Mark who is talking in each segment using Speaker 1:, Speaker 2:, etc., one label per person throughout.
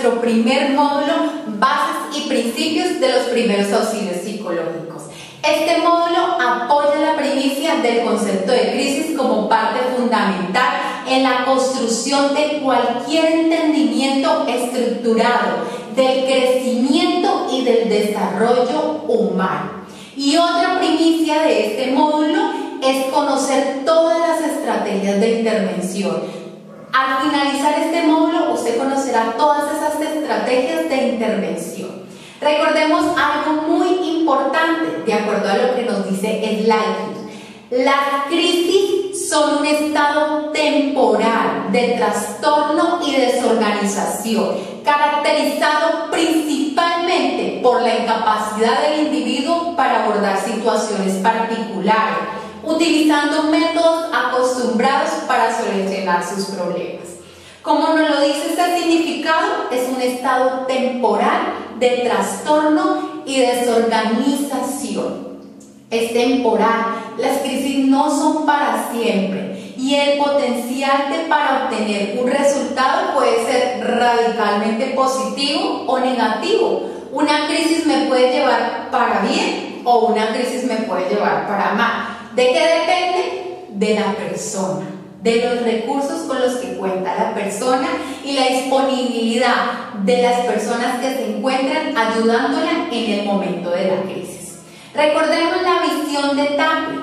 Speaker 1: nuestro primer módulo, Bases y Principios de los Primeros Auxilios Psicológicos. Este módulo apoya la primicia del concepto de crisis como parte fundamental en la construcción de cualquier entendimiento estructurado del crecimiento y del desarrollo humano. Y otra primicia de este módulo es conocer todas las estrategias de intervención. Al finalizar este módulo, usted conocerá todas esas estrategias de intervención. Recordemos algo muy importante, de acuerdo a lo que nos dice Slavius. Las crisis son un estado temporal de trastorno y desorganización, caracterizado principalmente por la incapacidad del individuo para abordar situaciones particulares, utilizando métodos acostumbrados para solucionar sus problemas. Como nos lo dice este significado, es un estado temporal de trastorno y desorganización. Es temporal, las crisis no son para siempre y el potencial para obtener un resultado puede ser radicalmente positivo o negativo. Una crisis me puede llevar para bien o una crisis me puede llevar para mal. ¿De qué depende? De la persona, de los recursos con los que cuenta la persona y la disponibilidad de las personas que se encuentran ayudándola en el momento de la crisis. Recordemos la visión de Taple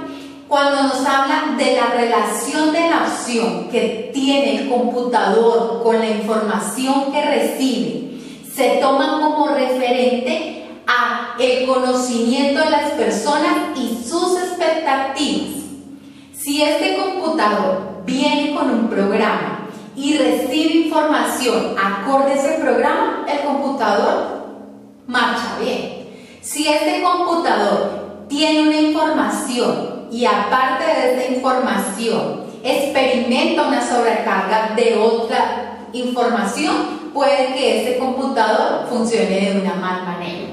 Speaker 1: cuando nos habla de la relación de la opción que tiene el computador con la información que recibe. Se toma como referente a el conocimiento de las personas y sus expectativas. Si este computador viene con un programa y recibe información acorde a ese programa, el computador marcha bien. Si este computador tiene una información y aparte de esta información experimenta una sobrecarga de otra información, puede que este computador funcione de una mala manera.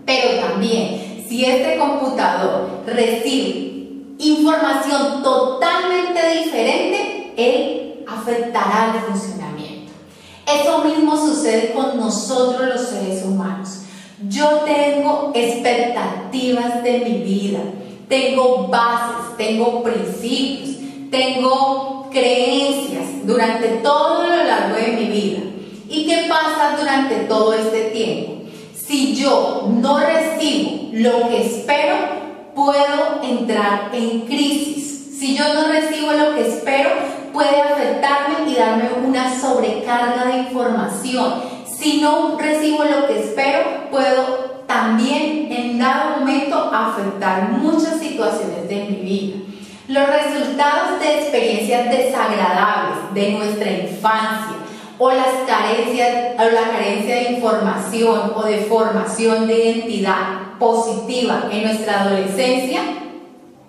Speaker 1: Pero también, si este computador recibe información totalmente diferente, él afectará el funcionamiento. Eso mismo sucede con nosotros los seres humanos. Yo tengo expectativas de mi vida, tengo bases, tengo principios, tengo creencias durante todo lo largo de mi vida. ¿Y qué pasa durante todo este tiempo? Si yo no recibo lo que espero, puedo entrar en crisis. Si yo no recibo lo que espero, puede afectarme y darme una sobrecarga de información. Si no recibo lo que espero, puedo también en dado momento afectar muchas situaciones de mi vida. Los resultados de experiencias desagradables de nuestra infancia o las carencias o la carencia de información o de formación de identidad positiva en nuestra adolescencia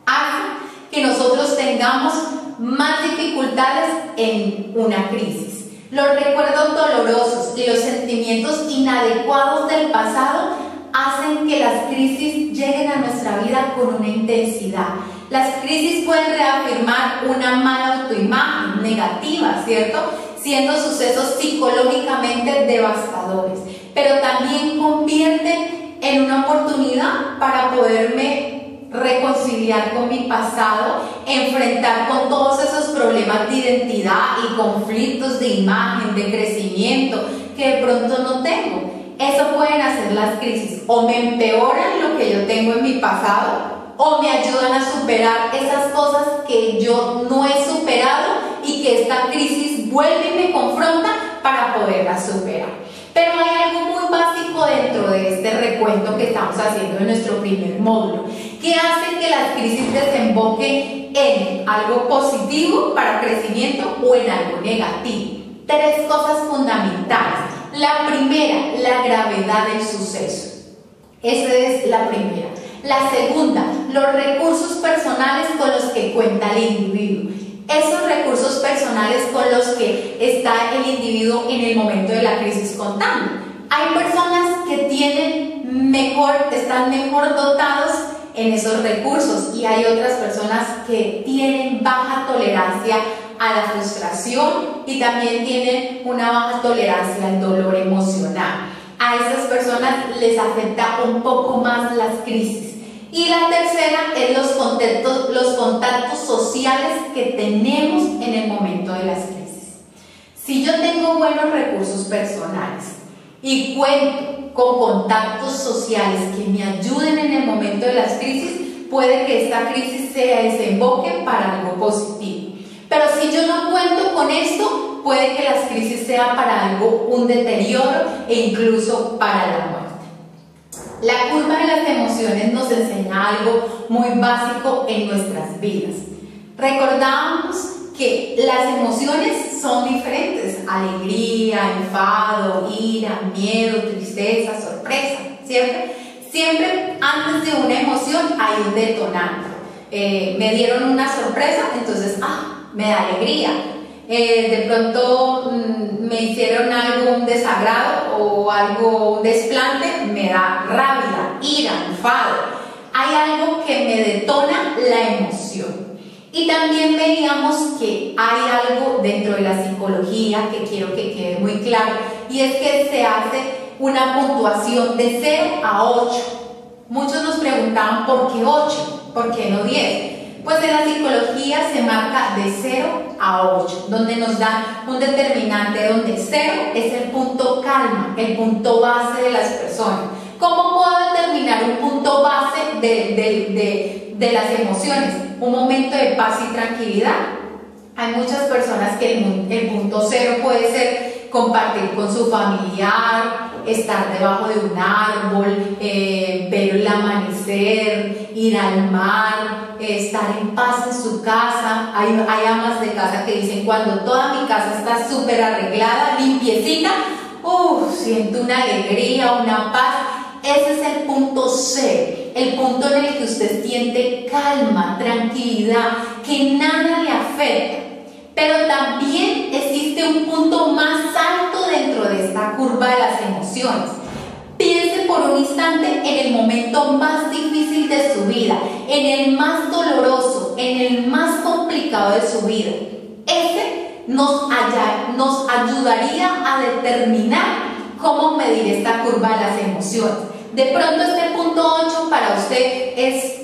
Speaker 1: hace que nosotros tengamos más dificultades en una crisis. Los recuerdos dolorosos y los sentimientos inadecuados del pasado hacen que las crisis lleguen a nuestra vida con una intensidad. Las crisis pueden reafirmar una mala autoimagen negativa, ¿cierto?, siendo sucesos psicológicamente devastadores, pero también convierten en una oportunidad para poderme reconciliar con mi pasado, enfrentar con todos esos problemas de identidad y conflictos de imagen, de crecimiento que de pronto no tengo. Eso pueden hacer las crisis, o me empeoran lo que yo tengo en mi pasado, o me ayudan a superar esas cosas que yo no he superado y que esta crisis vuelve y me confronta para poderla superar. Pero hay algo muy básico dentro de este recuento que estamos haciendo en nuestro primer módulo, que hace que las crisis desemboquen en algo positivo para crecimiento o en algo negativo. Tres cosas fundamentales. La primera, la gravedad del suceso. Esa es la primera. La segunda, los recursos personales con los que cuenta el individuo. Esos recursos personales con los que está el individuo en el momento de la crisis contando. Hay personas que están mejor dotados en esos recursos y hay otras personas que tienen baja tolerancia a la frustración y también tienen una baja tolerancia al dolor emocional. A esas personas les afecta un poco más las crisis. Y la tercera es los contactos sociales que tenemos en el momento de las crisis. Si yo tengo buenos recursos personales y cuento con contactos sociales que me ayuden en el momento de las crisis, puede que esta crisis se desemboque para algo positivo. Pero si yo no cuento con esto, puede que las crisis sean para algo, un deterioro e incluso para la muerte. La curva de las emociones nos enseña algo muy básico en nuestras vidas. Recordábamos que las emociones son diferentes: alegría, enfado, ira, miedo, tristeza, sorpresa, ¿cierto? Siempre antes de una emoción hay un detonante. Me dieron una sorpresa, entonces me da alegría. De pronto me hicieron algo, un desagrado o algo, un desplante, me da rabia, ira, enfado. Hay algo que me detona la emoción. Y también veíamos que hay algo dentro de la psicología que quiero que quede muy claro, y es que se hace una puntuación de 0 a 8. Muchos nos preguntaban ¿por qué 8? ¿Por qué no 10? Pues en la psicología se marca de 0 a 8, donde nos dan un determinante donde 0 es el punto calma, el punto base de las personas. ¿Cómo puedo determinar un punto base de las emociones? Un momento de paz y tranquilidad. Hay muchas personas que el punto 0 puede ser compartir con su familiar, estar debajo de un árbol, ver el amanecer, ir al mar, estar en paz en su casa. Hay amas de casa que dicen: cuando toda mi casa está súper arreglada, limpiecita, siento una alegría, una paz. Ese es el punto 0, el punto en el que usted siente calma, tranquilidad, que nada le afecta. Pero también existe un punto más alto dentro de esta curva de las emociones. Piense por un instante en el momento más difícil de su vida, en el más doloroso, en el más complicado de su vida. Ese nos ayudaría a determinar cómo medir esta curva de las emociones. De pronto este punto 8 para usted es: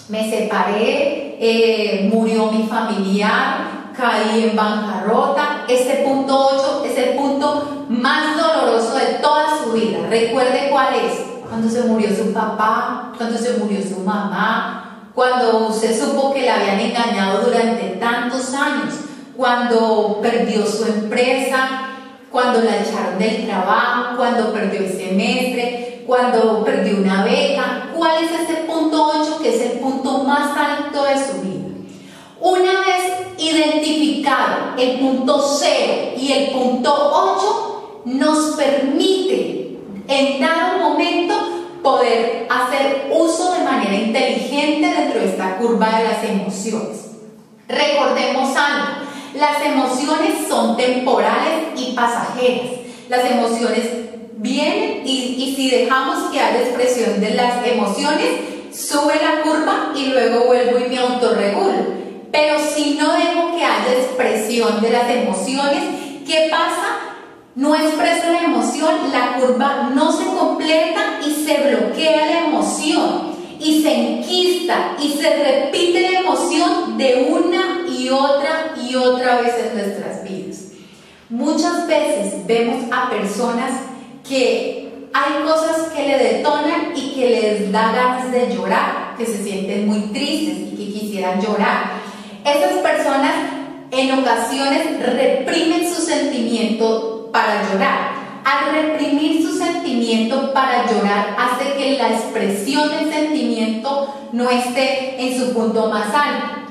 Speaker 1: me separé, murió mi familiar, caí en bancarrota. Este punto 8 es el punto más doloroso de toda su vida. Recuerde cuál es: cuando se murió su papá, cuando se murió su mamá, cuando usted supo que la habían engañado durante tantos años, cuando perdió su empresa, cuando la echaron del trabajo, cuando perdió el semestre, cuando perdió una beca. ¿Cuál es ese punto 8 que es el punto más alto de su vida? Una vez identificado el punto 0 y el punto 8, nos permite en dado momento poder hacer uso de manera inteligente dentro de esta curva de las emociones. Recordemos algo: las emociones son temporales y pasajeras. Las emociones vienen y si dejamos que haya expresión de las emociones, sube la curva y luego vuelvo y me autorregulo. Pero si no dejo que haya expresión de las emociones, ¿qué pasa? No expreso la emoción, la curva no se completa y se bloquea la emoción y se enquista y se repite la emoción de una y otra vez en nuestras vidas. Muchas veces vemos a personas que hay cosas que le detonan y que les da ganas de llorar, que se sienten muy tristes y que quisieran llorar. Esas personas en ocasiones reprimen su sentimiento para llorar. Al reprimir su sentimiento para llorar, hace que la expresión del sentimiento no esté en su punto más alto.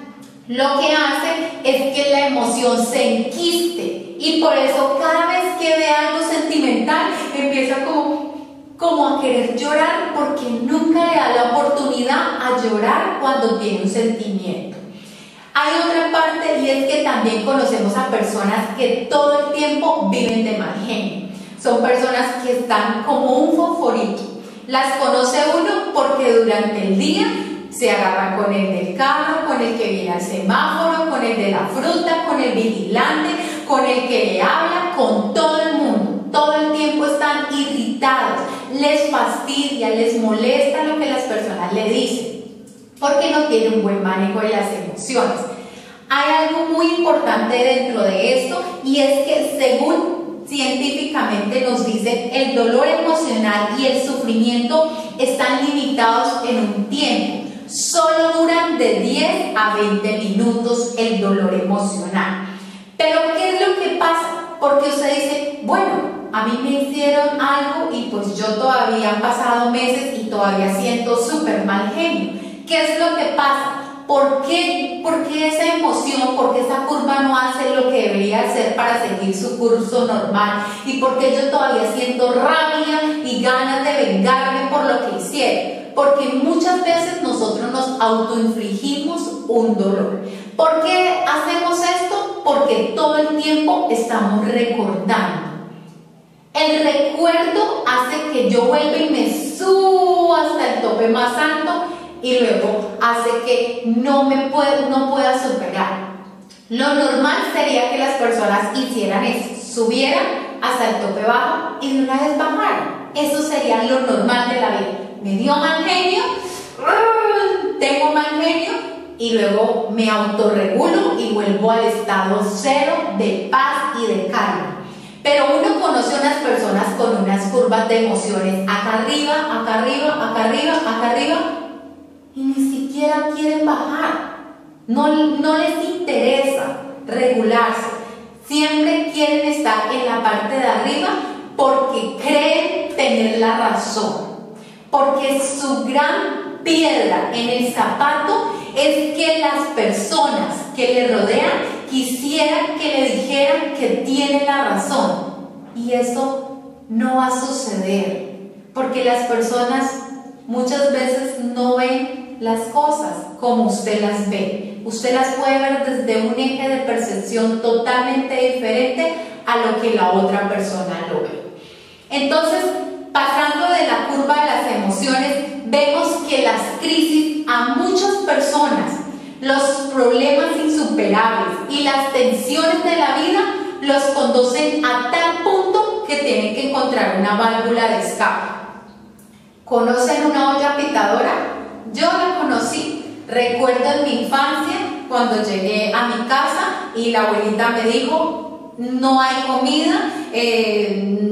Speaker 1: Lo que hace es que la emoción se enquiste y por eso cada vez que ve algo sentimental empieza como a querer llorar, porque nunca le da la oportunidad a llorar cuando tiene un sentimiento. Hay otra parte, y es que también conocemos a personas que todo el tiempo viven de mal genio. Son personas que están como un fosforito. Las conoce uno porque durante el día se agarran con el del carro, con el que viene al semáforo, con el de la fruta, con el vigilante, con el que le habla, con todo el mundo. Todo el tiempo están irritados, les fastidia, les molesta lo que las personas le dicen, porque no tienen un buen manejo de las emociones. Hay algo muy importante dentro de esto, y es que según científicamente nos dicen, el dolor emocional y el sufrimiento están limitados en un tiempo. Solo duran de 10 a 20 minutos el dolor emocional. Pero ¿qué es lo que pasa? Porque usted dice, bueno, a mí me hicieron algo y pues yo todavía han pasado meses y todavía siento súper mal genio. ¿Qué es lo que pasa? ¿Por qué esa emoción, por qué esa curva no hace lo que debería hacer para seguir su curso normal? ¿Y por qué yo todavía siento rabia y ganas de vengarme por lo que hicieron? Porque muchas veces nosotros nos autoinfligimos un dolor. ¿Por qué hacemos esto? Porque todo el tiempo estamos recordando. El recuerdo hace que yo vuelva y me suba hasta el tope más alto, y luego hace que no pueda superar. Lo normal sería que las personas hicieran eso, subieran hasta el tope bajo y de una vez bajaran. Eso sería lo normal de la vida. Me dio mal genio, tengo mal genio, y luego me autorregulo y vuelvo al estado cero de paz y de calma. Pero uno conoce unas personas con unas curvas de emociones acá arriba, acá arriba, acá arriba, acá arriba, y ni siquiera quieren bajar. No les interesa regularse. Siempre quieren estar en la parte de arriba porque creen tener la razón. Porque su gran piedra en el zapato es que las personas que le rodean quisieran que le dijeran que tiene la razón, y eso no va a suceder porque las personas muchas veces no ven las cosas como usted las ve. Usted las puede ver desde un eje de percepción totalmente diferente a lo que la otra persona lo ve. Entonces, pasando de la curva de las emociones, vemos que las crisis a muchas personas, los problemas insuperables y las tensiones de la vida los conducen a tal punto que tienen que encontrar una válvula de escape. ¿Conocen una olla pitadora? Yo la conocí. Recuerdo en mi infancia cuando llegué a mi casa y la abuelita me dijo, no hay comida,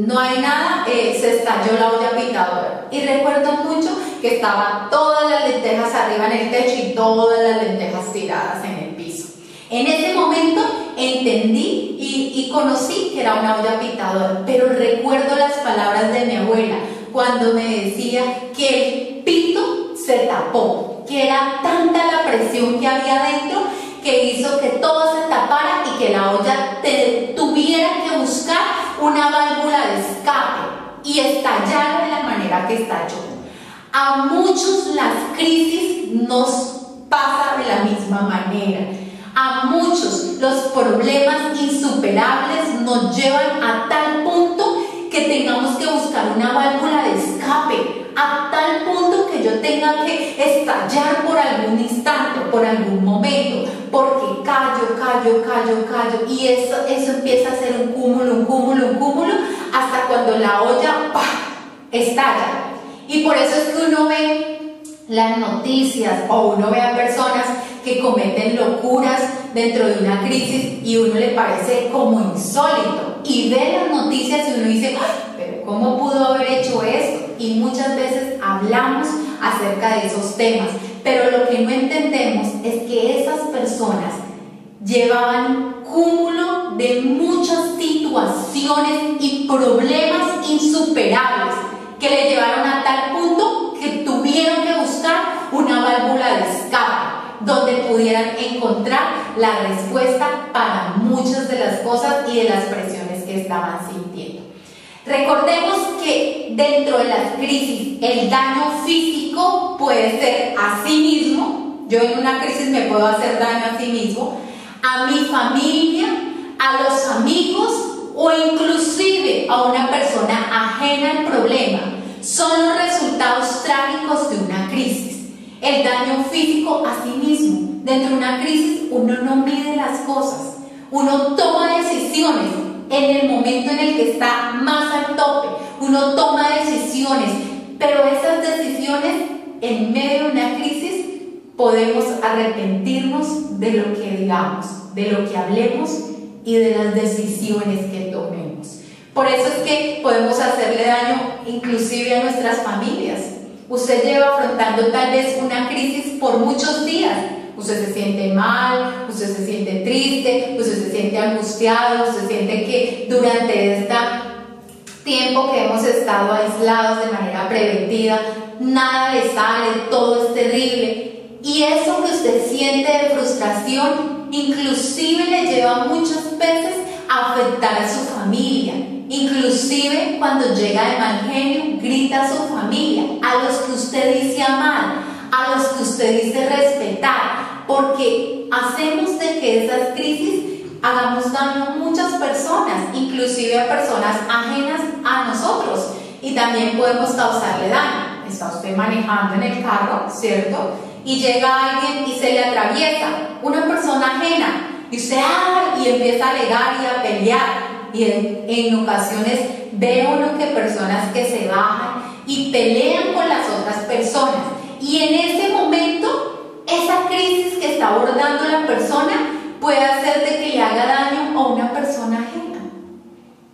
Speaker 1: no hay nada, se estalló la olla pitadora. Y recuerdo mucho que estaban todas las lentejas arriba en el techo y todas las lentejas tiradas en el piso. En ese momento entendí y conocí que era una olla pitadora, pero recuerdo las palabras de mi abuela cuando me decía que el pito se tapó, que era tanta la presión que había dentro que hizo que todo se tapara y que la olla tuviera que buscar una válvula de escape y estallar de la manera que estalló. A muchos las crisis nos pasa de la misma manera. A muchos los problemas insuperables nos llevan a tal punto que tengamos que buscar una válvula de escape, a tal punto que yo tenga que estallar por algún instante, por algún momento, porque callo, y eso empieza a ser un cúmulo, hasta cuando la olla ¡pah!, estalla. Y por eso es que uno ve las noticias o uno ve a personas que cometen locuras dentro de una crisis y uno le parece como insólito, y ve las noticias y uno dice, pero ¿cómo pudo haber hecho esto? Y muchas veces hablamos acerca de esos temas, pero lo que no entendemos es que esas personas llevaban cúmulo de muchas situaciones y problemas insuperables que le llevaron a tal punto que tuvieron que buscar una válvula de escape donde pudieran encontrar la respuesta para muchas de las cosas y de las presiones que estaban sintiendo. Recordemos que dentro de las crisis el daño físico puede ser a sí mismo. Yo en una crisis me puedo hacer daño a sí mismo, a mi familia, a los amigos o inclusive a una persona ajena al problema. Son los resultados trágicos de una crisis. El daño físico a sí mismo. Dentro de una crisis uno no mide las cosas, uno toma decisiones en el momento en el que está más al tope, uno toma decisiones, pero esas decisiones en medio de una crisis podemos arrepentirnos de lo que digamos, de lo que hablemos y de las decisiones que tomemos. Por eso es que podemos hacerle daño inclusive a nuestras familias. Usted lleva afrontando tal vez una crisis por muchos días. Usted se siente mal, usted se siente triste, usted se siente angustiado, usted siente que durante este tiempo que hemos estado aislados de manera preventiva, nada le sale, todo es terrible. Y eso que usted siente de frustración, inclusive le lleva muchas veces a afectar a su familia. Inclusive cuando llega de mal genio, grita a su familia, a los que usted dice amar, a los que usted dice respetar, porque hacemos de que esas crisis hagamos daño a muchas personas, inclusive a personas ajenas a nosotros, y también podemos causarle daño. Está usted manejando en el carro, ¿cierto? Y llega alguien y se le atraviesa, una persona ajena, y usted y empieza a alegar y a pelear. Y en ocasiones ve uno que personas que se bajan y pelean con las otras personas, y en ese momento esa crisis que está abordando la persona puede hacer de que le haga daño a una persona ajena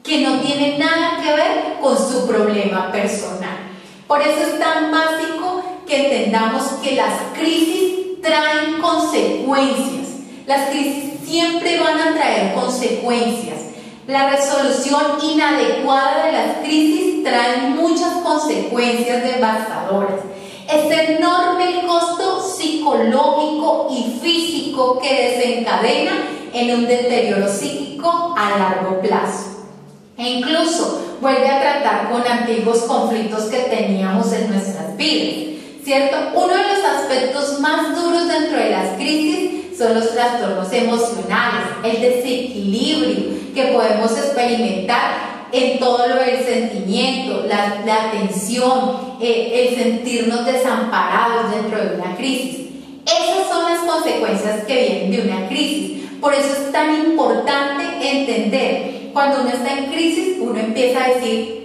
Speaker 1: que no tiene nada que ver con su problema personal. Por eso es tan básico que entendamos que las crisis traen consecuencias. Las crisis siempre van a traer consecuencias. La resolución inadecuada de las crisis trae muchas consecuencias devastadoras. Es enorme el costo psicológico y físico que desencadena en un deterioro psíquico a largo plazo. E incluso vuelve a tratar con antiguos conflictos que teníamos en nuestras vidas, ¿cierto? Uno de los aspectos más duros dentro de las crisis son los trastornos emocionales, el desequilibrio que podemos experimentar en todo lo del sentimiento, la tensión, el sentirnos desamparados dentro de una crisis. Esas son las consecuencias que vienen de una crisis. Por eso es tan importante entender, cuando uno está en crisis, uno empieza a decir,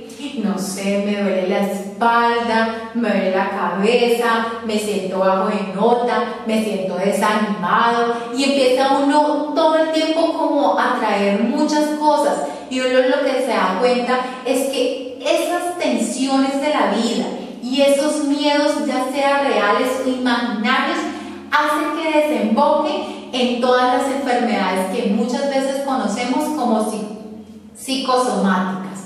Speaker 1: no sé, me duele la espalda, me duele la cabeza, me siento bajo de nota, me siento desanimado, y empieza uno todo el tiempo como a traer muchas cosas, y uno lo que se da cuenta es que esas tensiones de la vida y esos miedos, ya sean reales o imaginarios, hacen que desemboque en todas las enfermedades que muchas veces conocemos como psicosomáticas.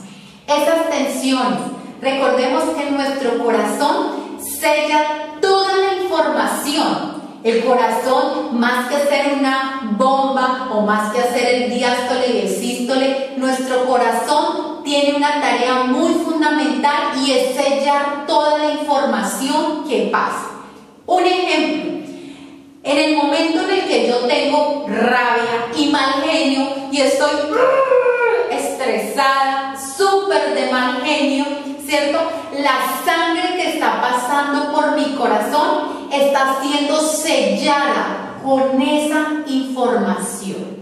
Speaker 1: Esas tensiones, recordemos que nuestro corazón sella toda la información. El corazón, más que hacer una bomba o más que hacer el diástole y el sístole, nuestro corazón tiene una tarea muy fundamental, y es sellar toda la información que pasa. Un ejemplo: en el momento en el que yo tengo rabia y mal genio y estoy estresada, súper de mal genio, ¿cierto? La sangre que está pasando por mi corazón está siendo sellada con esa información.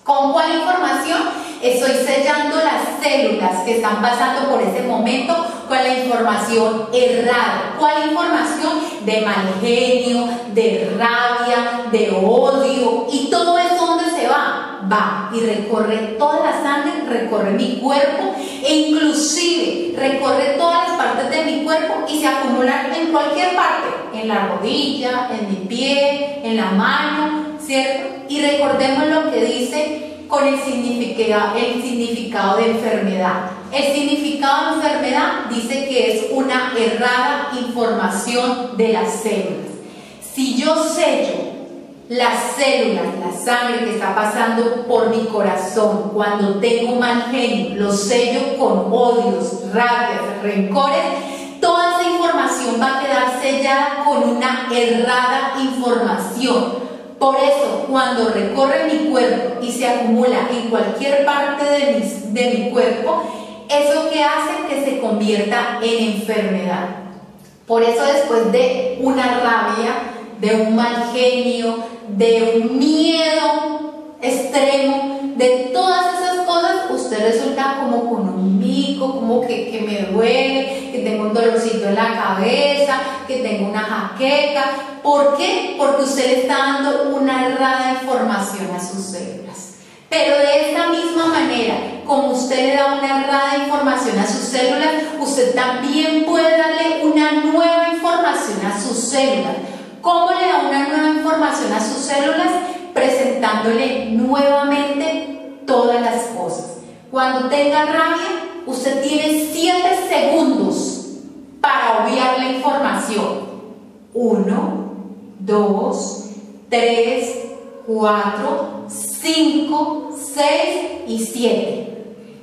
Speaker 1: ¿Con cuál información? Estoy sellando las células que están pasando por ese momento con la información errada. ¿Cuál información? De mal genio, de rabia, de odio, y todo eso, ¿dónde se va? Va y recorre toda la sangre, recorre mi cuerpo, e inclusive recorre todas las partes de mi cuerpo y se acumulan en cualquier parte, en la rodilla, en mi pie, en la mano, ¿cierto? Y recordemos lo que dice con el significado de enfermedad. El significado de enfermedad dice que es una errada información de las células. Si yo sello las células, la sangre que está pasando por mi corazón cuando tengo mal genio, lo sello con odios, rabias, rencores, toda esa información va a quedar sellada con una errada información. Por eso, cuando recorre mi cuerpo y se acumula en cualquier parte de mi cuerpo, eso que hace que se convierta en enfermedad. Por eso después de una rabia, de un mal genio, de un miedo extremo, de todas esas cosas, usted resulta como con un mico, como que me duele, que tengo un dolorcito en la cabeza, que tengo una jaqueca. ¿Por qué? Porque usted le está dando una errada información a sus células. Pero de esta misma manera, como usted le da una errada información a sus células, usted también puede darle una nueva información a sus células. ¿Cómo le da una nueva información a sus células? Presentándole nuevamente todas las cosas. Cuando tenga rabia, usted tiene 7 segundos para obviar la información. 1, 2, 3, 4, 5, 6 y 7.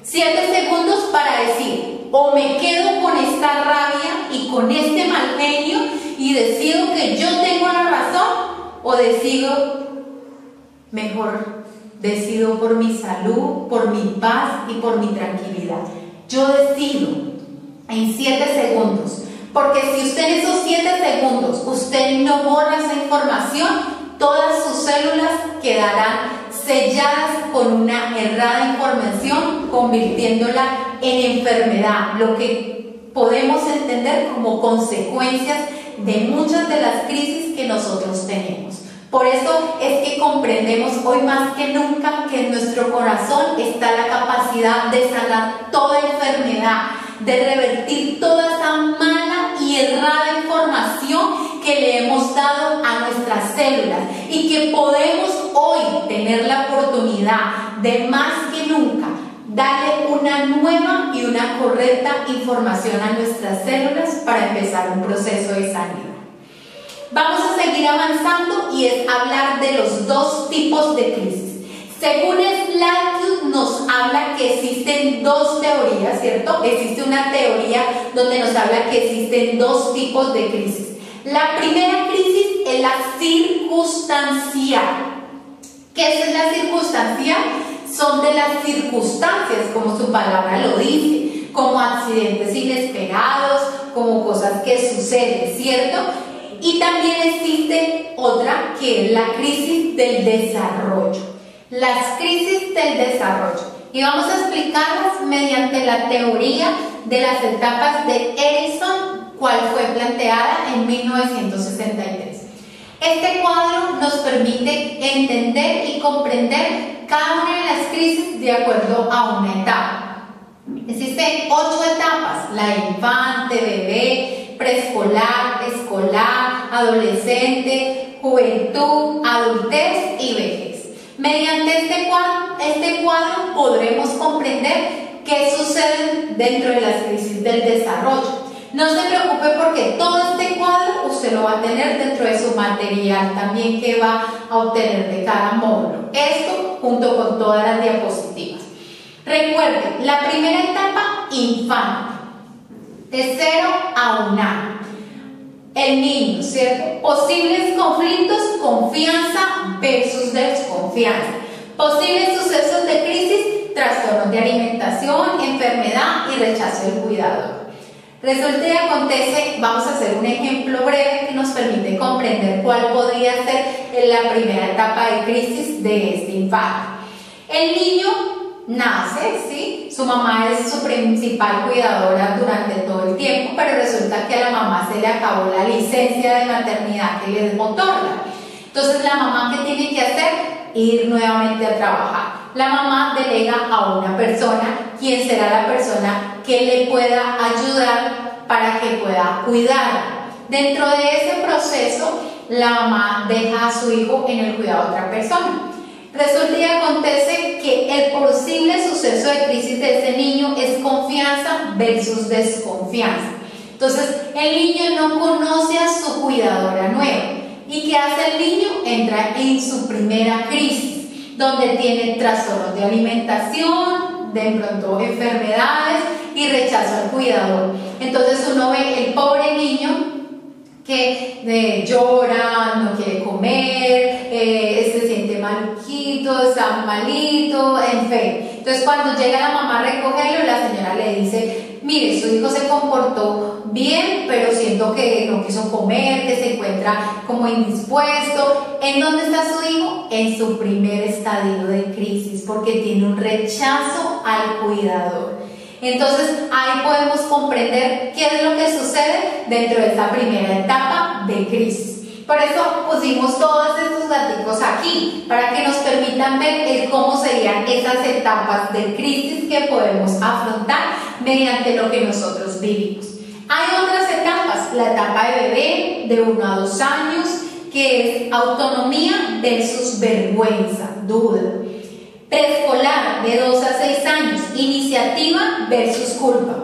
Speaker 1: 7 segundos para decir, o me quedo con esta rabia y con este mal genio y decido que yo tengo la razón, o decido por mi salud, por mi paz y por mi tranquilidad. Yo decido en 7 segundos, porque si usted en esos 7 segundos usted no borra esa información, todas sus células quedarán selladas con una errada información, convirtiéndola en enfermedad, lo que podemos entender como consecuencias de muchas de las crisis que nosotros tenemos. Por eso es que comprendemos hoy más que nunca que en nuestro corazón está la capacidad de sanar toda enfermedad, de revertir toda esa mala y errada información que le hemos dado a nuestras células, y que podemos hoy tener la oportunidad de más que nunca darle una nueva y una correcta información a nuestras células para empezar un proceso de sanidad. Vamos a seguir avanzando y es hablar de los 2 tipos de crisis. Según Slaggut nos habla que existen 2 teorías, ¿cierto? Existe una teoría donde nos habla que existen 2 tipos de crisis. La primera crisis es la circunstancial. ¿Qué es la circunstancial? Son de las circunstancias, como su palabra lo dice, como accidentes inesperados, como cosas que suceden, ¿cierto? Y también existe otra que es la crisis del desarrollo. Las crisis del desarrollo. Y vamos a explicarlas mediante la teoría de las etapas de Erikson, cual fue planteada en 1963. Este cuadro nos permite entender y comprender cada una de las crisis de acuerdo a una etapa. Existen 8 etapas: la infante, bebé, preescolar, escolar, adolescente, juventud, adultez y vejez. Mediante este cuadro podremos comprender qué sucede dentro de las crisis del desarrollo. No se preocupe, porque todo este cuadro usted lo va a tener dentro de su material también que va a obtener de cada módulo. Esto junto con todas las diapositivas. Recuerde, la primera etapa, infante, de 0 a 1 año. El niño, ¿cierto? Posibles conflictos, confianza versus desconfianza. Posibles sucesos de crisis, trastornos de alimentación, enfermedad y rechazo del cuidador. Resulta y acontece, vamos a hacer un ejemplo breve que nos permite comprender cuál podría ser la primera etapa de crisis de este infante. El niño nace, ¿sí? Su mamá es su principal cuidadora durante todo el tiempo, pero resulta que a la mamá se le acabó la licencia de maternidad que les otorga. Entonces, ¿la mamá qué tiene que hacer? Ir nuevamente a trabajar. La mamá delega a una persona, quien será la persona que le pueda ayudar para que pueda cuidar. Dentro de ese proceso, la mamá deja a su hijo en el cuidado de otra persona. Resulta y acontece que el posible suceso de crisis de ese niño es confianza versus desconfianza. Entonces, el niño no conoce a su cuidadora nueva. ¿Y qué hace el niño? Entra en su primera crisis, donde tiene trastornos de alimentación, de pronto enfermedades y rechazo al cuidador. Entonces uno ve el pobre niño que llora, no quiere comer, se siente maluquito, está malito, en fin. Entonces cuando llega la mamá a recogerlo, la señora le dice, mire, su hijo se comportó bien, pero siento que no quiso comer, que se encuentra como indispuesto. ¿En dónde está su hijo? En su primer estadio de crisis, porque tiene un rechazo al cuidador. Entonces ahí podemos comprender qué es lo que sucede dentro de esta primera etapa de crisis. Por eso pusimos todos estos datos aquí, para que nos permitan ver cómo serían esas etapas de crisis que podemos afrontar mediante lo que nosotros vivimos. Hay otras etapas, la etapa de bebé de 1 a 2 años, que es autonomía versus vergüenza, duda. Preescolar de 2 a 6 años, iniciativa versus culpa.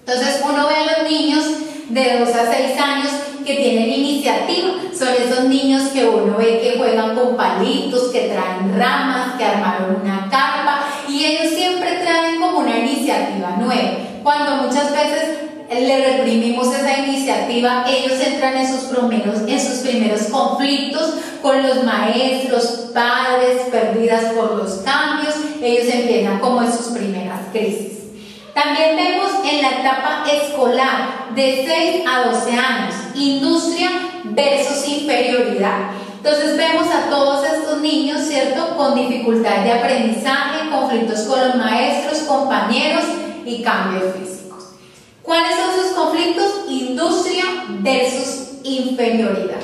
Speaker 1: Entonces uno ve a los niños de 2 a 6 años que tienen iniciativa, son esos niños que uno ve que juegan con palitos, que traen ramas, que armaron una carpa, y ellos siempre traen como una iniciativa nueva. Cuando muchas veces le reprimimos esa iniciativa, ellos entran en sus primeros conflictos con los maestros, padres, perdidas por los cambios, ellos empiezan como en sus primeras crisis. También vemos en la etapa escolar de 6 a 12 años, industria versus inferioridad. Entonces vemos a todos estos niños, ¿cierto?, con dificultad de aprendizaje, conflictos con los maestros, compañeros y cambios físicos. ¿Cuáles son sus conflictos? Industria versus inferioridad.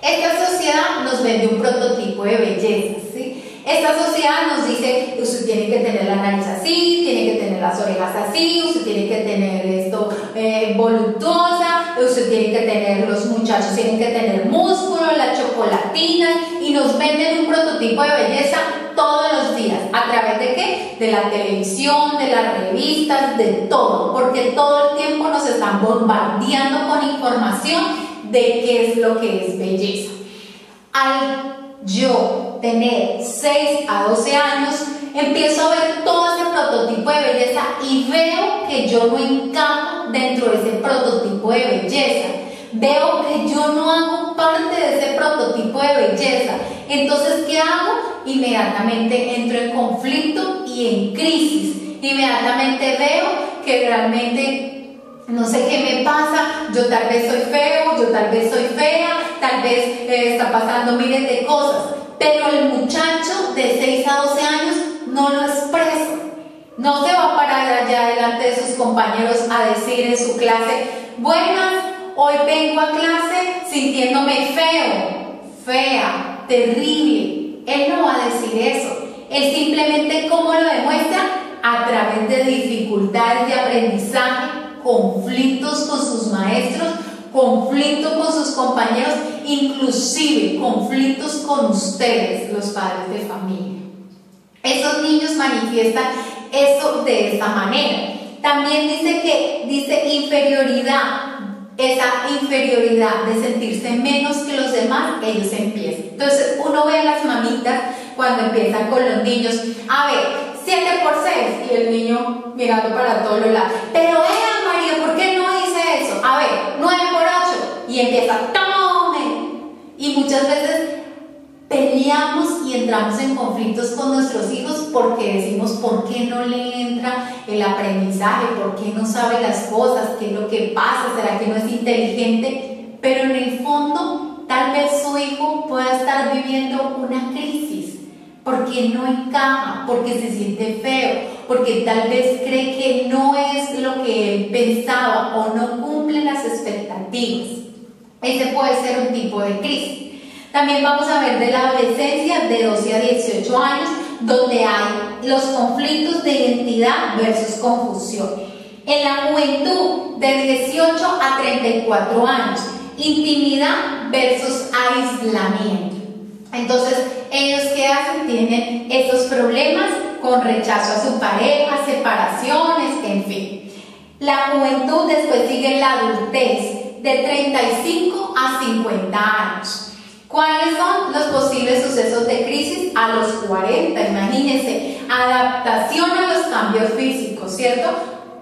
Speaker 1: Esta sociedad nos vende un prototipo de belleza, ¿sí? Esta sociedad nos dice, usted tiene que tener la nariz así, tiene que tener las orejas así, usted tiene que tener esto voluptuosa, usted tiene que tener, los muchachos tienen que tener músculo, la chocolatina, y nos venden un prototipo de belleza todos los días. ¿A través de qué? De la televisión, de las revistas, de todo, porque todo el tiempo nos están bombardeando con información de qué es lo que es belleza. Al yo tener 6 a 12 años, empiezo a ver todo ese prototipo de belleza y veo que yo no encajo dentro de ese prototipo de belleza. Veo que yo no hago parte de ese prototipo de belleza. Entonces, ¿qué hago? Inmediatamente entro en conflicto y en crisis. Inmediatamente veo que realmente no sé qué me pasa, yo tal vez soy feo, yo tal vez soy fea, tal vez está pasando miles de cosas, pero el muchacho de 6 a 12 años no lo expresa, no se va a parar allá delante de sus compañeros a decir en su clase, buenas, hoy vengo a clase sintiéndome feo, fea, terrible. Él no va a decir eso, él simplemente, ¿cómo lo demuestra? A través de dificultades de aprendizaje, conflictos con sus maestros, conflictos con sus compañeros, inclusive conflictos con ustedes, los padres de familia. Esos niños manifiestan eso de esta manera. También dice inferioridad, esa inferioridad de sentirse menos que los demás, ellos empiezan. Entonces uno ve a las mamitas cuando empiezan con los niños, a ver, 7 por 6, y el niño mirando para todos los lados, pero María, ¿por qué no hice eso? A ver, 9 por 8, y empieza, ¡tome! Y muchas veces peleamos y entramos en conflictos con nuestros hijos porque decimos, ¿por qué no le entra el aprendizaje? ¿Por qué no sabe las cosas? ¿Qué es lo que pasa? ¿Será que no es inteligente? Pero en el fondo, tal vez su hijo pueda estar viviendo una crisis, porque no encaja, porque se siente feo, porque tal vez cree que no es lo que él pensaba o no cumple las expectativas. Ese puede ser un tipo de crisis. También vamos a ver de la adolescencia de 12 a 18 años, donde hay los conflictos de identidad versus confusión. En la juventud de 18 a 34 años, intimidad versus aislamiento. Entonces, ellos ¿qué hacen? Tienen estos problemas con rechazo a su pareja, separaciones, en fin. La juventud, después sigue la adultez de 35 a 50 años. ¿Cuáles son los posibles sucesos de crisis? A los 40, imagínense, adaptación a los cambios físicos, ¿cierto?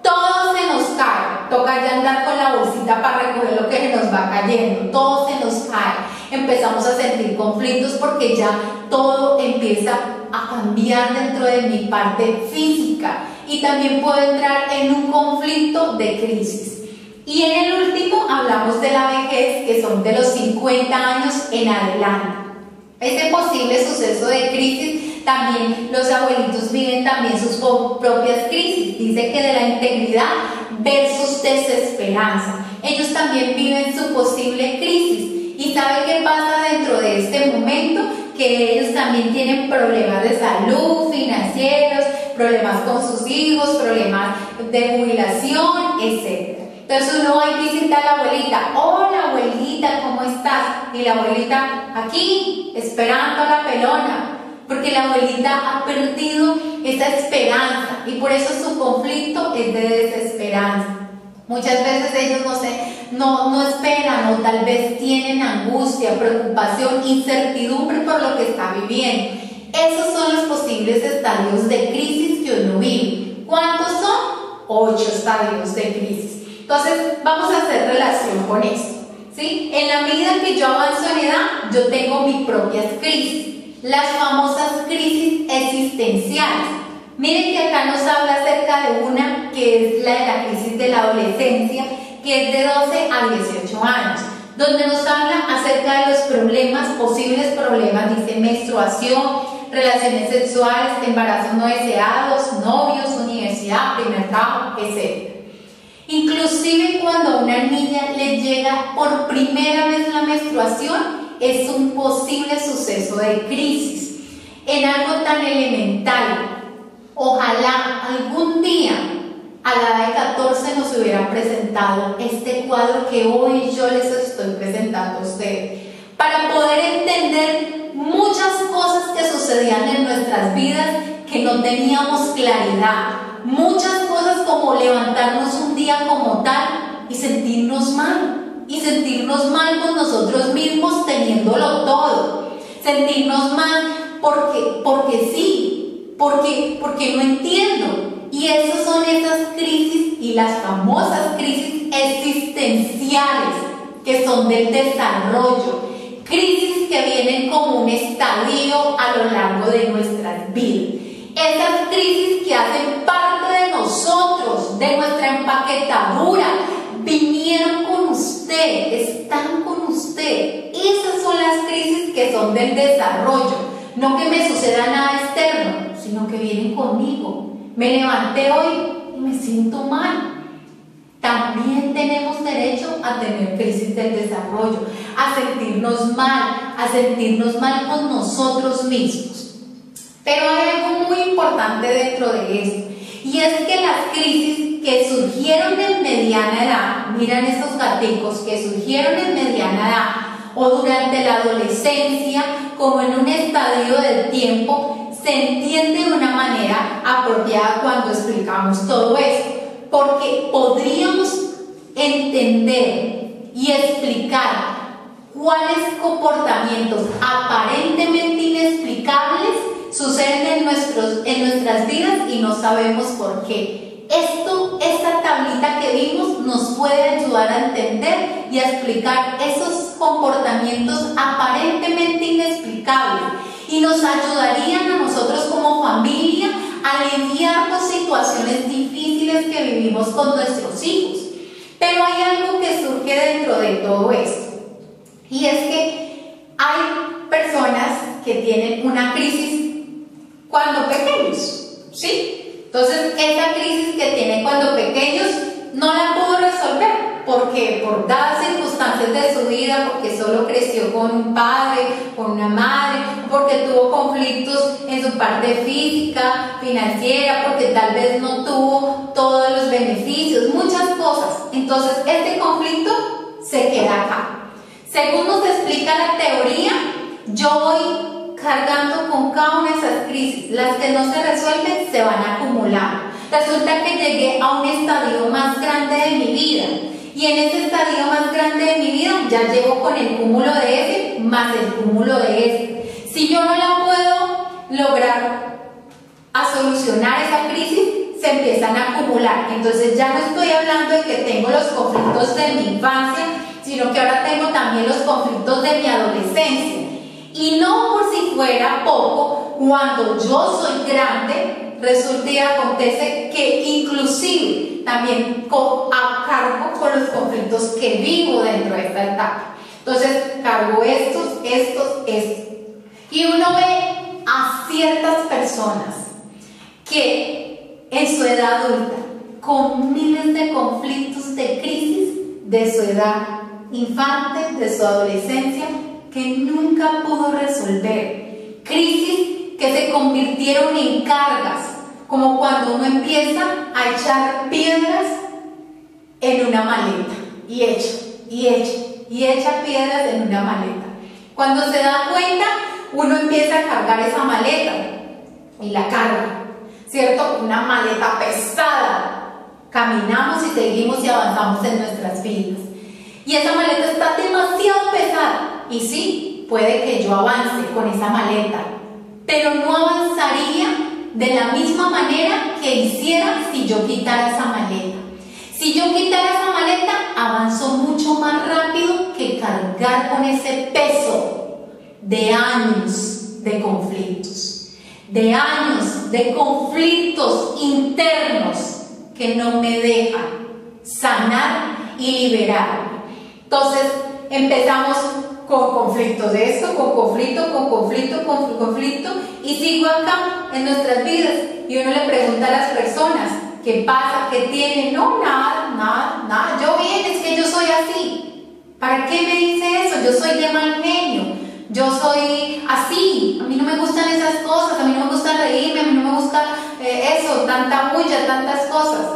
Speaker 1: Todo se nos cae, toca ya andar con la bolsita para recoger lo que se nos va cayendo, todo se nos cae, empezamos a sentir conflictos porque ya todo empieza a cambiar dentro de mi parte física y también puedo entrar en un conflicto de crisis. Y en el último hablamos de la vejez, que son de los 50 años en adelante. Ese posible suceso de crisis, también los abuelitos viven también sus propias crisis. Dice que de la integridad versus desesperanza. Ellos también viven su posible crisis. ¿Y sabe qué pasa dentro de este momento? Que ellos también tienen problemas de salud, financieros, problemas con sus hijos, problemas de jubilación, etc. Entonces uno va y visita a la abuelita. Hola abuelita, ¿cómo estás? Y la abuelita aquí, esperando a la pelona. Porque la abuelita ha perdido esa esperanza y por eso su conflicto es de desesperanza. Muchas veces ellos no esperan, o tal vez tienen angustia, preocupación, incertidumbre por lo que está viviendo. Esos son los posibles estadios de crisis que uno vive. ¿Cuántos son? 8 estadios de crisis. Entonces vamos a hacer relación con esto, ¿sí? En la medida que yo avanzo en edad, yo tengo mis propias crisis, las famosas crisis existenciales. Miren que acá nos habla acerca de una que es la de la crisis de la adolescencia, que es de 12 a 18 años, donde nos habla acerca de los problemas, posibles problemas, dice menstruación, relaciones sexuales, embarazos no deseados, novios, universidad, primer trabajo, etc. Inclusive cuando a una niña le llega por primera vez la menstruación, es un posible suceso de crisis en algo tan elemental. Ojalá algún día a la edad de 14 nos hubieran presentado este cuadro que hoy yo les estoy presentando a ustedes, para poder entender muchas cosas que sucedían en nuestras vidas que no teníamos claridad, muchas cosas como levantarnos un día como tal y sentirnos mal con nosotros mismos teniéndolo todo, sentirnos mal porque sí, porque no entiendo. Y esas son esas crisis y las famosas crisis existenciales que son del desarrollo, crisis que vienen como un estadio a lo largo de nuestras vidas. Esas crisis que hacen parte de nosotros, de nuestra empaquetadura, vinieron con usted, están con usted. Esas son las crisis que son del desarrollo. No que me suceda nada externo, sino que vienen conmigo. Me levanté hoy y me siento mal. También tenemos derecho a tener crisis del desarrollo, a sentirnos mal con nosotros mismos. Pero hay algo muy importante dentro de esto, y es que las crisis que surgieron en mediana edad, miren estos gaticos que surgieron en mediana edad o durante la adolescencia, como en un estadio del tiempo, se entiende de una manera apropiada cuando explicamos todo esto, porque podríamos entender y explicar cuáles comportamientos aparentemente inexplicables suceden en nuestras vidas y no sabemos por qué. Esta tablita que vimos nos puede ayudar a entender y a explicar esos comportamientos aparentemente inexplicables y nos ayudarían a nosotros como familia a lidiar con situaciones difíciles que vivimos con nuestros hijos. Pero hay algo que surge dentro de todo esto, y es que hay personas que tienen una crisis cuando pequeños, ¿sí? Entonces, esa crisis que tiene cuando pequeños no la pudo resolver, porque por dadas circunstancias de su vida, porque solo creció con un padre, con una madre, porque tuvo conflictos en su parte física, financiera, porque tal vez no tuvo todos los beneficios, muchas cosas. Entonces, este conflicto se queda acá. Según nos explica la teoría, yo voy cargando con cada una de esas crisis. Las que no se resuelven se van acumulando. Resulta que llegué a un estadio más grande de mi vida, y en ese estadio más grande de mi vida ya llego con el cúmulo de ese más el cúmulo de este. Si yo no la puedo lograr a solucionar esa crisis, se empiezan a acumular. Entonces ya no estoy hablando de que tengo los conflictos de mi infancia, sino que ahora tengo también los conflictos de mi adolescencia. Y no por si fuera poco, cuando yo soy grande, resulta y acontece que inclusive también a cargo con los conflictos que vivo dentro de esta etapa. Entonces, cargo estos. Y uno ve a ciertas personas que en su edad adulta, con miles de conflictos, de crisis de su edad infante, de su adolescencia, que nunca pudo resolver. Crisis que se convirtieron en cargas, como cuando uno empieza a echar piedras en una maleta, y echa piedras en una maleta. Cuando se da cuenta, uno empieza a cargar esa maleta y la carga, ¿cierto? Una maleta pesada. Caminamos y seguimos y avanzamos en nuestras vidas. Y esa maleta está demasiado pesada. Y sí, puede que yo avance con esa maleta, pero no avanzaría de la misma manera que hiciera si yo quitara esa maleta. Si yo quitara esa maleta, avanzo mucho más rápido que cargar con ese peso de años de conflictos, internos que no me dejan sanar y liberar. Entonces empezamos con conflictos de esto, con conflicto, y sigo acá en nuestras vidas, y uno le pregunta a las personas, ¿qué pasa? ¿Qué tienen? No, nada, yo bien, es que yo soy así. ¿Para qué me dice eso? Yo soy de mal genio, yo soy así, a mí no me gustan esas cosas, a mí no me gusta reírme, a mí no me gusta eso, tanta bulla, tantas cosas.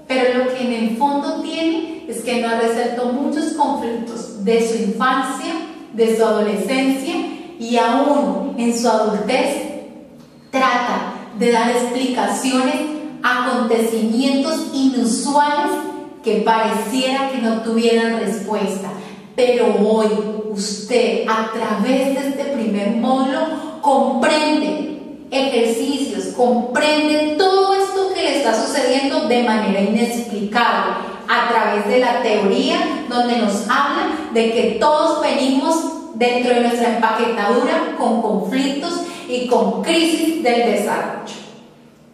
Speaker 1: Pero lo que en el fondo tiene es que no ha resuelto muchos conflictos de su infancia, de su adolescencia, y aún en su adultez trata de dar explicaciones a acontecimientos inusuales que pareciera que no tuvieran respuesta. Pero hoy usted, a través de este primer módulo, comprende ejercicios, comprende todo esto que le está sucediendo de manera inexplicable, a través de la teoría donde nos habla de que todos venimos dentro de nuestra empaquetadura con conflictos y con crisis del desarrollo.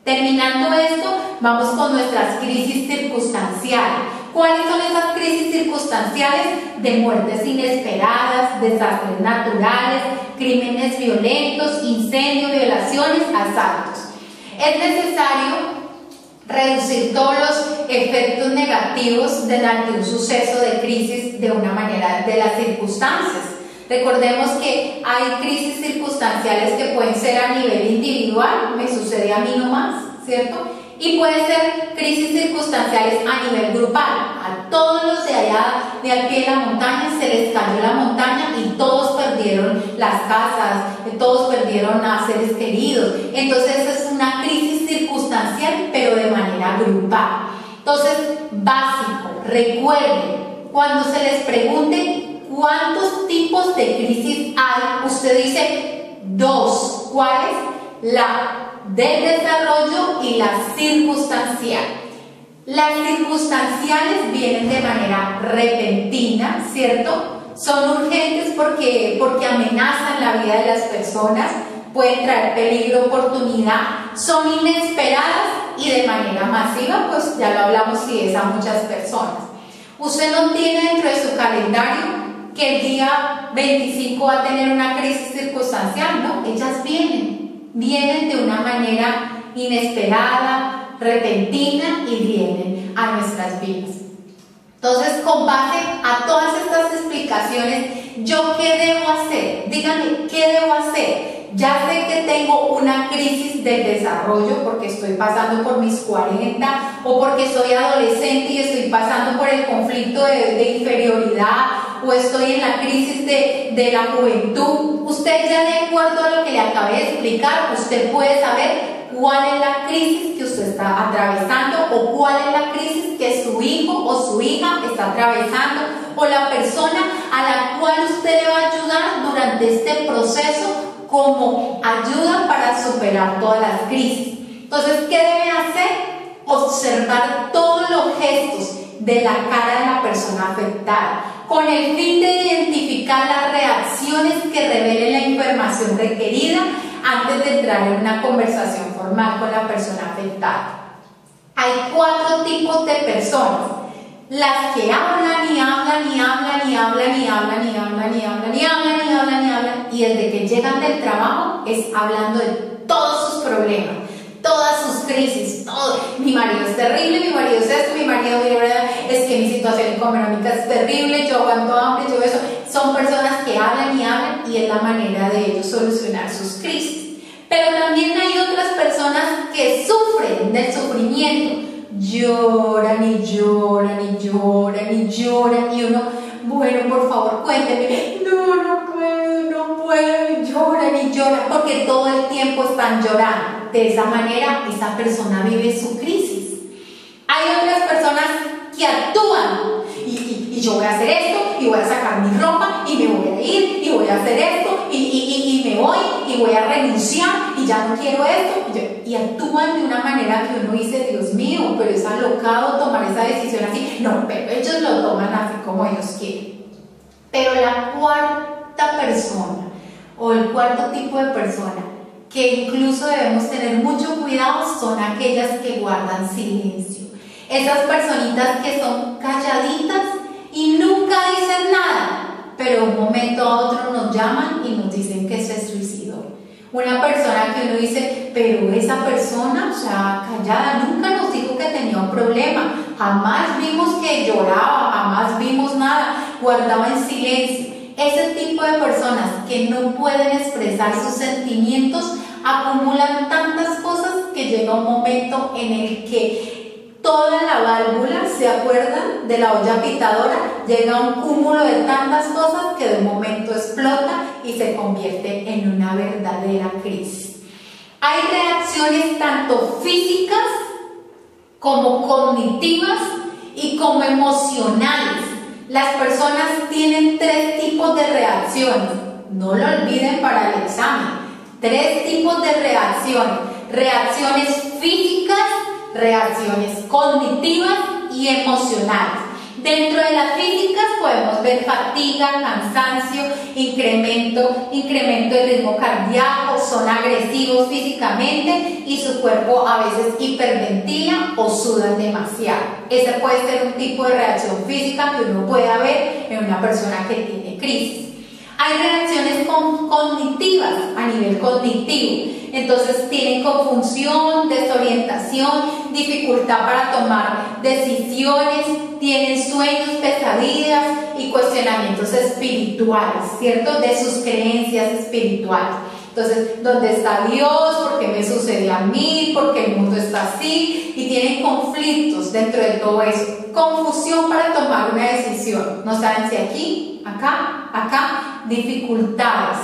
Speaker 1: Terminando esto, vamos con nuestras crisis circunstanciales. ¿Cuáles son esas crisis circunstanciales? De muertes inesperadas, desastres naturales, crímenes violentos, incendios, violaciones, asaltos. Es necesario reducir todos los efectos negativos delante de un suceso de crisis de una manera de las circunstancias. Recordemos que hay crisis circunstanciales que pueden ser a nivel individual, me sucede a mí nomás, ¿cierto? Y pueden ser crisis circunstanciales a nivel grupal. A todos los de allá, de al pie de la montaña, se les cayó la montaña y todos perdieron las casas, todos perdieron a seres queridos. Entonces es una crisis circunstancial, pero de manera grupal. Entonces, básico, recuerden, cuando se les pregunte cuántos tipos de crisis hay, usted dice dos. ¿Cuáles? La del desarrollo y la circunstancial. Las circunstanciales vienen de manera repentina, ¿cierto? Son urgentes porque amenazan la vida de las personas, pueden traer peligro, oportunidad, son inesperadas y de manera masiva, pues ya lo hablamos si es a muchas personas. Usted no tiene dentro de su calendario que el día 25 va a tener una crisis circunstancial, ¿no? Ellas vienen de una manera inesperada, repentina, y vienen a nuestras vidas. Entonces, con base a todas estas explicaciones, ¿yo qué debo hacer? Díganme, ¿qué debo hacer? Ya sé que tengo una crisis del desarrollo porque estoy pasando por mis 40 o porque soy adolescente y estoy pasando por el conflicto de inferioridad, o estoy en la crisis de la juventud. Usted ya, de acuerdo a lo que le acabé de explicar, usted puede saber cuál es la crisis que usted está atravesando, o cuál es la crisis que su hijo o su hija está atravesando, o la persona a la cual usted le va a ayudar durante este proceso como ayuda para superar todas las crisis. Entonces, ¿qué debe hacer? Observar todos los gestos de la cara de la persona afectada, con el fin de identificar las reacciones que revelen la información requerida antes de entrar en una conversación formal con la persona afectada. Hay 4 tipos de personas: las que hablan y hablan y hablan y hablan y hablan y hablan y hablan y hablan y hablan y hablan, y desde que llegan del trabajo es hablando de todos sus problemas, todas sus crisis, todo. Mi marido es terrible, mi marido es esto, mi marido es que mi situación económica es terrible, yo aguanto hambre, yo eso. Son personas que hablan y hablan y es la manera de ellos solucionar sus crisis. Pero también hay otras personas que sufren del sufrimiento, lloran y lloran y lloran y lloran, y uno, bueno, por favor, cuénteme. No puedo, lloran y lloran, porque todo el tiempo están llorando. De esa manera, esa persona vive su crisis. Hay otras personas que actúan, y yo voy a hacer esto, y voy a sacar mi ropa, y me voy a ir, y voy a hacer esto, y me voy, y voy a renunciar, y ya no quiero esto, y actúan de una manera que uno dice, Dios mío, pero es alocado tomar esa decisión así. No, pero ellos lo toman así como ellos quieren. Pero la cuarta persona, o el cuarto tipo de persona, que incluso debemos tener mucho cuidado, son aquellas que guardan silencio. Esas personitas que son calladitas y nunca dicen nada, pero de un momento a otro nos llaman y nos dicen que se suicidó. Una persona que uno dice, pero esa persona, o sea, callada, nunca nos dijo que tenía un problema, jamás vimos que lloraba, jamás vimos nada, guardaba en silencio. Ese tipo de personas que no pueden expresar sus sentimientos acumulan tantas cosas que llega un momento en el que toda la válvula, ¿se acuerdan de la olla pitadora? Llega a un cúmulo de tantas cosas que de un momento explota y se convierte en una verdadera crisis. Hay reacciones tanto físicas como cognitivas y como emocionales. Las personas tienen 3 tipos de reacciones. No lo olviden para el examen. 3 tipos de reacciones. Reacciones físicas, reacciones cognitivas y emocionales. Dentro de las físicas podemos ver fatiga, cansancio, incremento del ritmo cardíaco, son agresivos físicamente y su cuerpo a veces hiperventila o sudan demasiado. Ese puede ser un tipo de reacción física que uno pueda ver en una persona que tiene crisis. Hay reacciones cognitivas a nivel cognitivo, entonces tienen confusión, desorientación, dificultad para tomar decisiones, tienen sueños, pesadillas y cuestionamientos espirituales, ¿cierto? De sus creencias espirituales. Entonces, ¿dónde está Dios? ¿Por qué me sucede a mí? ¿Por qué el mundo está así? Y tienen conflictos dentro de todo eso. Confusión para tomar una decisión. No saben si aquí, acá, dificultades.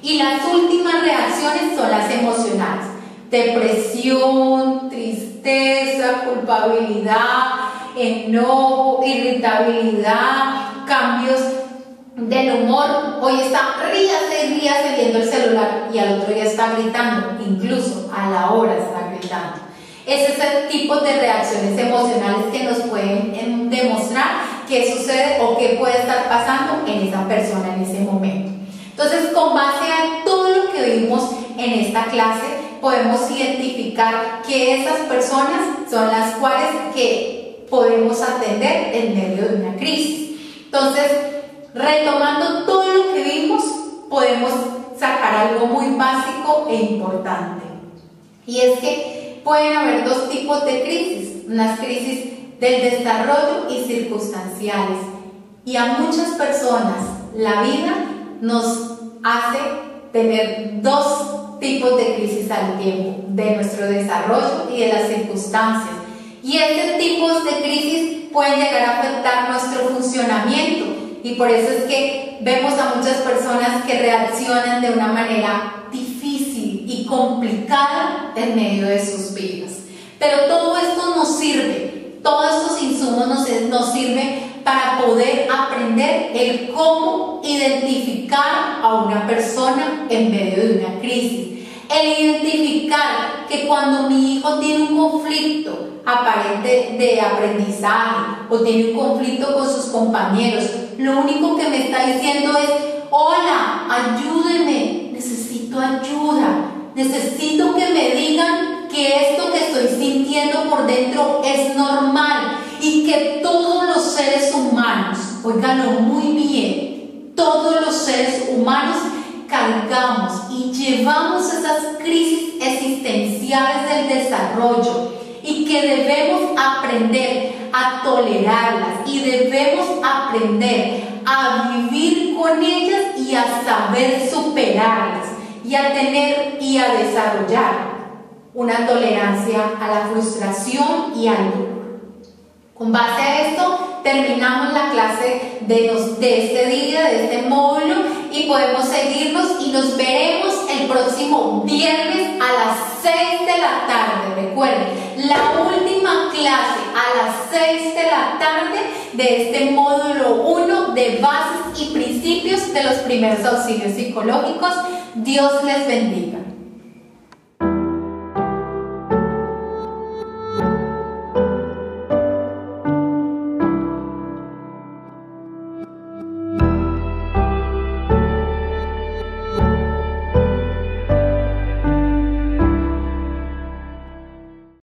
Speaker 1: Y las últimas reacciones son las emocionales. Depresión, tristeza, culpabilidad, enojo, irritabilidad, cambios del humor. Hoy está ríase viendo el celular y al otro día está gritando, incluso a la hora está gritando. Ese es el tipo de reacciones emocionales que nos pueden demostrar qué sucede o qué puede estar pasando en esa persona en ese momento. Entonces, con base a todo lo que vimos en esta clase, podemos identificar que esas personas son las cuales que podemos atender en medio de una crisis. Entonces, retomando todo lo que vimos, podemos sacar algo muy básico e importante. Y es que pueden haber 2 tipos de crisis, unas crisis del desarrollo y circunstanciales. Y a muchas personas la vida nos hace tener 2 tipos de crisis al tiempo, de nuestro desarrollo y de las circunstancias. Y este tipo de crisis pueden llegar a afectar nuestro funcionamiento. Y por eso es que vemos a muchas personas que reaccionan de una manera difícil y complicada en medio de sus vidas. Pero todo esto nos sirve, todos estos insumos nos sirven para poder aprender el cómo identificar a una persona en medio de una crisis. El identificar que cuando mi hijo tiene un conflicto aparente de aprendizaje o tiene un conflicto con sus compañeros, lo único que me está diciendo es: hola, ayúdeme, necesito ayuda. Necesito que me digan que esto que estoy sintiendo por dentro es normal y que todos los seres humanos, óiganlo muy bien, todos los seres humanos cargamos y llevamos esas crisis existenciales del desarrollo y que debemos aprender a tolerarlas y debemos aprender a vivir con ellas y a saber superarlas y a tener y a desarrollar una tolerancia a la frustración y al dolor. Con base a esto terminamos la clase de este día, de este módulo, y podemos seguirnos y nos veremos el próximo viernes a las 6 de la tarde. Recuerden, la última clase a las 6 de la tarde de este módulo 1 de bases y principios de los primeros auxilios psicológicos. Dios les bendiga.